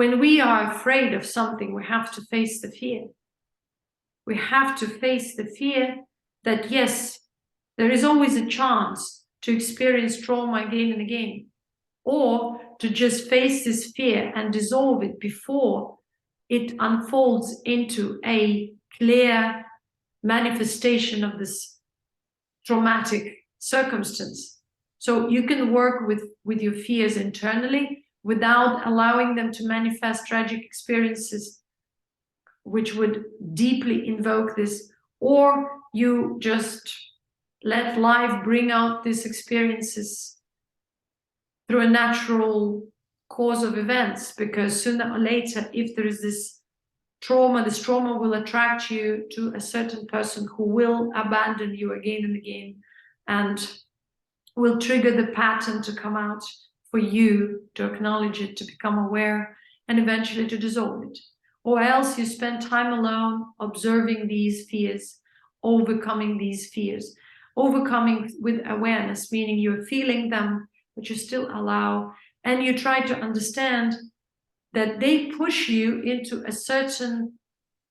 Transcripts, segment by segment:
when we are afraid of something, we have to face the fear. We have to face the fear that, yes, there is always a chance to experience trauma again and again, or to just face this fear and dissolve it before it unfolds into a clear manifestation of this traumatic circumstance. So you can work with your fears internally without allowing them to manifest tragic experiences which would deeply invoke this, or you just let life bring out these experiences through a natural course of events, because sooner or later, if there is this trauma will attract you to a certain person who will abandon you again and again, and will trigger the pattern to come out for you to acknowledge it, to become aware, and eventually to dissolve it. Or else you spend time alone observing these fears, overcoming these fears. Overcoming with awareness, meaning you're feeling them, but you still allow, and you try to understand that they push you into a certain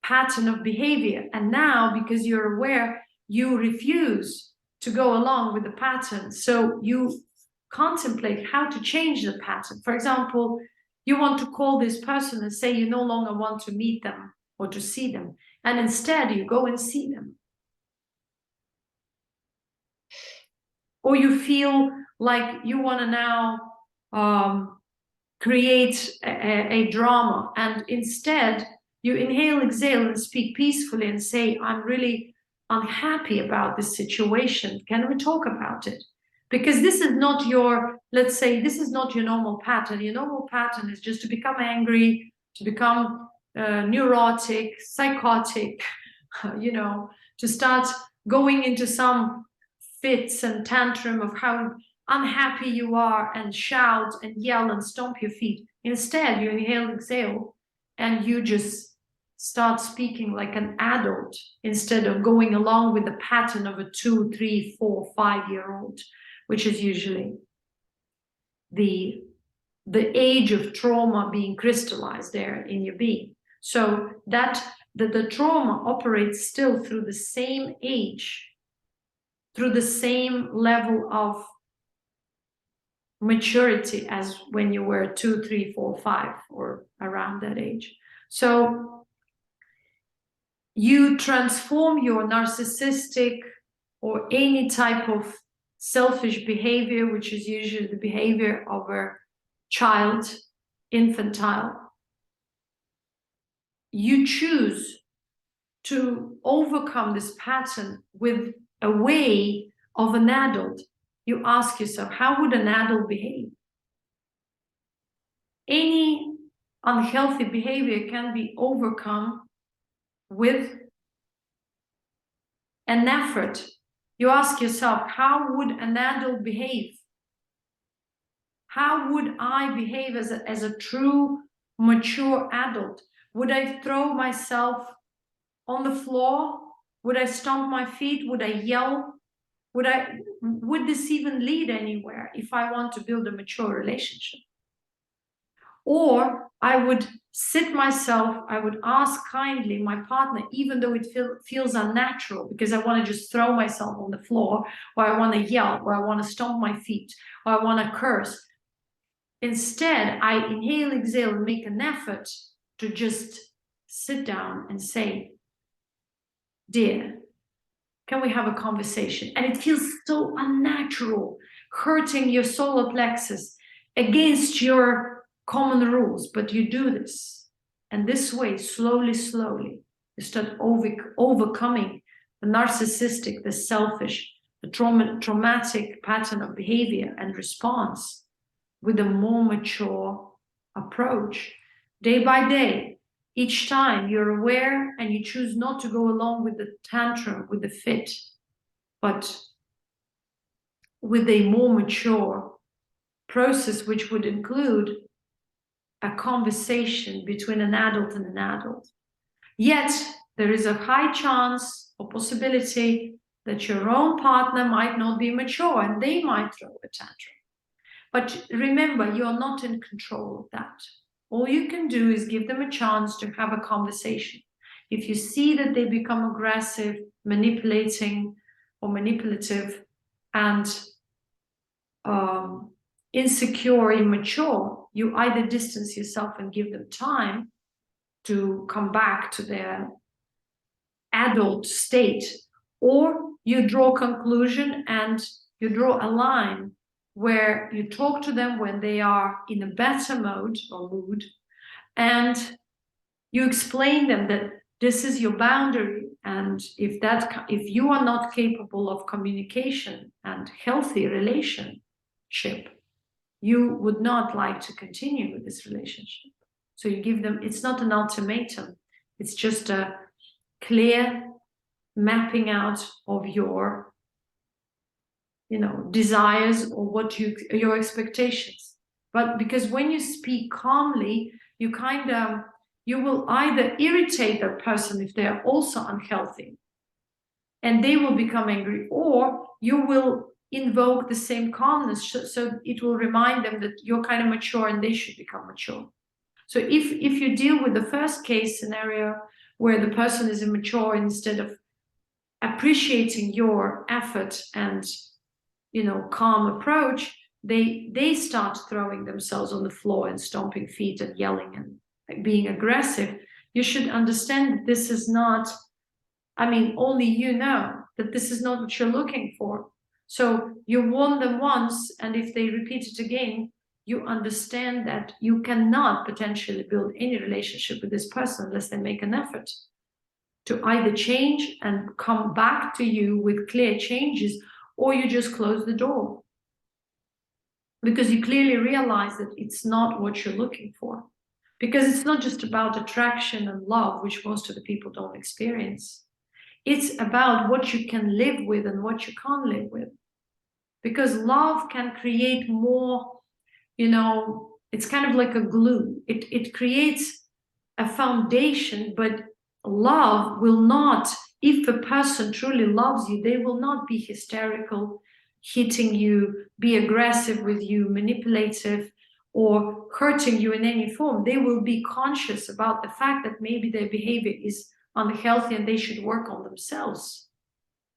pattern of behavior. And now, because you're aware, you refuse to go along with the pattern. So you contemplate how to change the pattern. For example, you want to call this person and say you no longer want to meet them or to see them, and instead you go and see them. Or you feel like you want to now create a drama, and instead you inhale, exhale, and speak peacefully and say, I'm really unhappy about this situation. Can we talk about it? Because this is not your, let's say, this is not your normal pattern. Your normal pattern is just to become angry, to become neurotic, psychotic, you know, to start going into some fits and tantrum of how unhappy you are and shout and yell and stomp your feet. Instead, you inhale, exhale, and you just start speaking like an adult instead of going along with the pattern of a 2, 3, 4, 5-year-old, which is usually the age of trauma being crystallized there in your being. So that the trauma operates still through the same age, through the same level of maturity as when you were 2, 3, 4, 5, or around that age. So you transform your narcissistic or any type of selfish behavior, which is usually the behavior of a child, infantile. You choose to overcome this pattern with a way of an adult. You ask yourself, how would an adult behave? Any unhealthy behavior can be overcome with an effort. You ask yourself, how would an adult behave? How would I behave as a true, mature adult? Would I throw myself on the floor? Would I stomp my feet? Would I yell? Would this even lead anywhere if I want to build a mature relationship? Or I would sit myself, I would ask kindly my partner, even though it feels unnatural, because I want to just throw myself on the floor, or I want to yell, or I want to stomp my feet, or I want to curse. Instead, I inhale, exhale, and make an effort to just sit down and say, dear, can we have a conversation? And it feels so unnatural, hurting your solar plexus, against your common rules, but you do this. And this way, slowly, slowly, you start overcoming the narcissistic, the selfish, the traumatic pattern of behavior and response with a more mature approach. Day by day, each time you're aware and you choose not to go along with the tantrum, with the fit, but with a more mature process, which would include a conversation between an adult and an adult. Yet, there is a high chance or possibility that your own partner might not be mature and they might throw a tantrum. But remember, you're not in control of that. All you can do is give them a chance to have a conversation. If you see that they become aggressive, manipulating or manipulative, and insecure, immature, you either distance yourself and give them time to come back to their adult state, or you draw a conclusion and you draw a line where you talk to them when they are in a better mode or mood, and you explain them that this is your boundary, and if you are not capable of communication and healthy relationship, you would not like to continue with this relationship. So you give them, it's not an ultimatum, it's just a clear mapping out of your, desires or your expectations. But because when you speak calmly, you will either irritate that person if they are also unhealthy and they will become angry, or you will invoke the same calmness, so it will remind them that you're kind of mature and they should become mature. So if you deal with the first case scenario where the person is immature, instead of appreciating your effort and calm approach, they start throwing themselves on the floor and stomping feet and yelling and being aggressive, you should understand that this is not, only you know that this is not what you're looking for. So you warn them once, and if they repeat it again, you understand that you cannot potentially build any relationship with this person unless they make an effort to either change and come back to you with clear changes, or you just close the door because you clearly realize that it's not what you're looking for. Because it's not just about attraction and love, which most of the people don't experience. It's about what you can live with and what you can't live with. Because love can create more, it's kind of like a glue. It creates a foundation, but love will not, if a person truly loves you, they will not be hysterical, hitting you, be aggressive with you, manipulative, or hurting you in any form. They will be conscious about the fact that maybe their behavior is unhealthy and they should work on themselves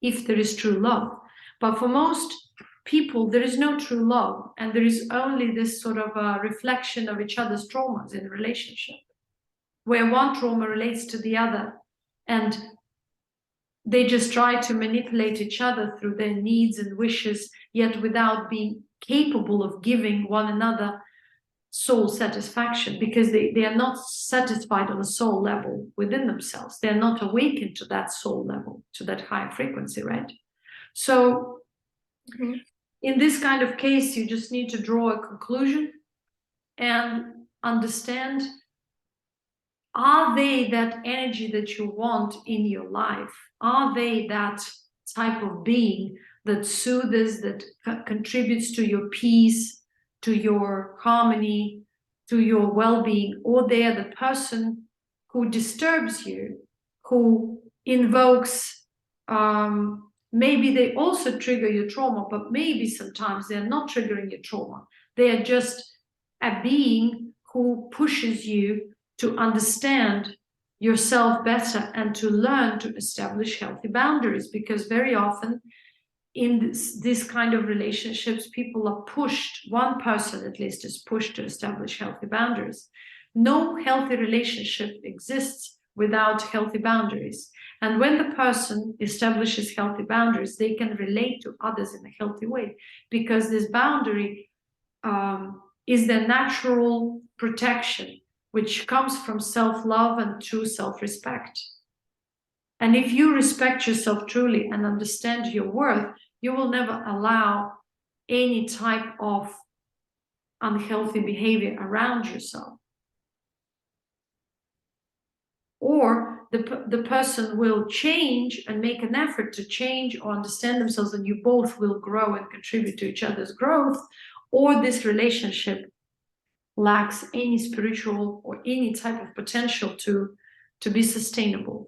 if there is true love. But for most people, there is no true love, and there is only this sort of a reflection of each other's traumas in a relationship, where one trauma relates to the other, and they just try to manipulate each other through their needs and wishes, yet without being capable of giving one another soul satisfaction, because they are not satisfied on a soul level within themselves. They're not awakened to that soul level, to that higher frequency, right? So in this kind of case, you just need to draw a conclusion and understand, are they that energy that you want in your life? Are they that type of being that soothes, that contributes to your peace, to your harmony, to your well-being? Or they are the person who disturbs you, who invokes, maybe they also trigger your trauma, but maybe sometimes they're not triggering your trauma. They are just a being who pushes you to understand yourself better and to learn to establish healthy boundaries. Because very often in this kind of relationships, people are pushed, one person at least is pushed to establish healthy boundaries. No healthy relationship exists without healthy boundaries. And when the person establishes healthy boundaries, they can relate to others in a healthy way, because this boundary is their natural protection, which comes from self-love and true self-respect. And if you respect yourself truly and understand your worth, you will never allow any type of unhealthy behavior around yourself. Or the person will change and make an effort to change or understand themselves, and you both will grow and contribute to each other's growth, or this relationship lacks any spiritual or any type of potential to be sustainable.